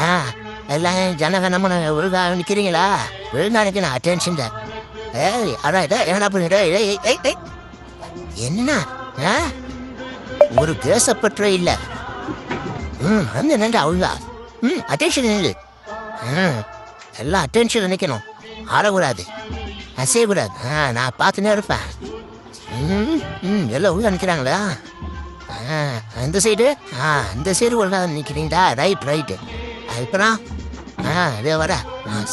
ஆ எல்லாம் ஜனகனமான ஒழுங்காக நிற்கிறீங்களா? ஒழுங்கா நிற்கணும், அட்டென்ஷன் தான். ஏய் அதான் இதை என்னடா பண்ணிட்டு என்ன ஆ ஒரு தேசப்பற்ற இல்லை. வந்து என்னண்டா ஒழுங்கா அட்டென்ஷன் இல்லை. எல்லாம் அட்டென்ஷன் நினைக்கணும், ஆடக்கூடாது, அசையக்கூடாது. நான் பார்த்துனே இருப்பேன். எல்லாம் ஒழுங்கா நிற்கிறாங்களா? அந்த சைடு அந்த சைடு ஒழுங்கா நிற்கிறீங்களா? ரைட்டு. அப்புறம் இதே வர.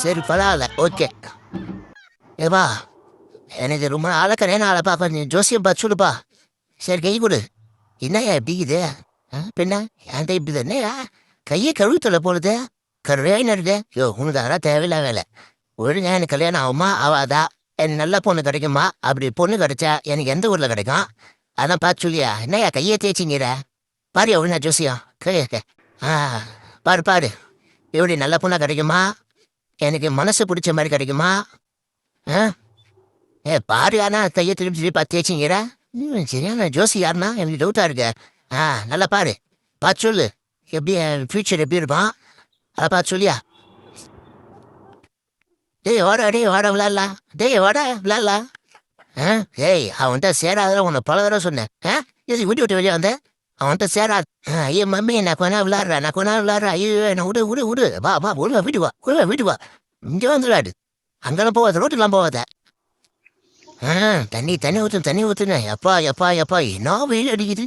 சரி பரவாயில்ல, ஓகே. ஏப்பா எனக்கு ரொம்ப நாளைக்கு ஆளை பார்க்க ஜோசியம் பார்த்து சொல்லுப்பா. சரி கை கொடு. என்னையா எப்படிக்குது? பின்ன என்கிட்ட இப்படி என்னையா கையை கழுவுத்தல போடுது, கருவேன்னு இருக்குது. உனக்கு அதெல்லாம் தேவையில்ல வேலை. ஒழுங்கா எனக்கு கல்யாணம் ஆகுமா ஆகாதா? எனக்கு நல்ல பொண்ணு கிடைக்குமா? அப்படி பொண்ணு கிடைச்சா எனக்கு எந்த ஊரில் கிடைக்கும்? அதான் பார்த்து சொல்லியா. என்னையா கையை தேய்ச்சிங்கிற பாரு. ஒழுங்கா ஜோசியம் கையை பாரு எப்படி நல்ல பொண்ணா கிடைக்குமா? எனக்கு மனசு பிடிச்ச மாதிரி கிடைக்குமா? பாரு. ஆனால் கையை திருப்பி பார்த்து தேய்ச்சிங்கிற. சரியான ஜோசி யாருன்னா எனக்கு டவுட்டாக இருக்கு. நல்லா பார்த்து சொல்லு. எப்படி ஃபியூச்சர் எப்படி இருப்பான் அதை பார்த்து சொல்லியா. டேய் வாடா விளாட்லாம். விளாட்லாம். ஏய் அவன்கிட்ட சேராத உன்னை பல தடவை சொன்னேன். எது வீட்டு விட்டு வெளியே வந்தேன். அவன்கிட்ட சேராது. ஐயோ மம்மி நான் கொஞ்ச நேரம் விளாட்றேன். ஐயோ என்ன விடு. வா ஒழுவா வீட்டுக்கு வா. இங்கே வந்து விளாடு. அங்கெல்லாம் போகாத, ரோட்டுக்கெல்லாம் போகாத. தண்ணி ஊற்றுனே. எப்பா என்ன வெயில் அடிக்குது.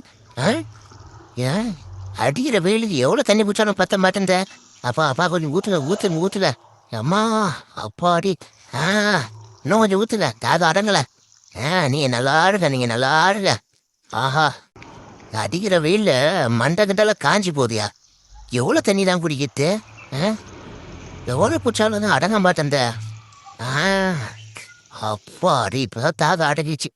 ஏன் அடிக்கிற வெயிலுக்கு எவ்வளோ தண்ணி பிடிச்சாலும் பத்த மாட்டேன். அப்பா கொஞ்சம் ஊற்றுல. அம்மா அப்பாடி. இன்னும் கொஞ்சம் ஊற்றுல. தாது அடங்கலை. நீங்கள் நல்லா இருக்க. ஆஹா அடிக்கிற வெயிலில் மண்டை கிட்டலாம் காஞ்சி போதியா. எவ்வளோ தண்ணி தான் குடிக்கிட்டு. எவ்வளோ பிடிச்சாலும் தான் அடங்க மாட்டேன். அப்பாடி இப்போதான் தாக அடங்கிச்சு.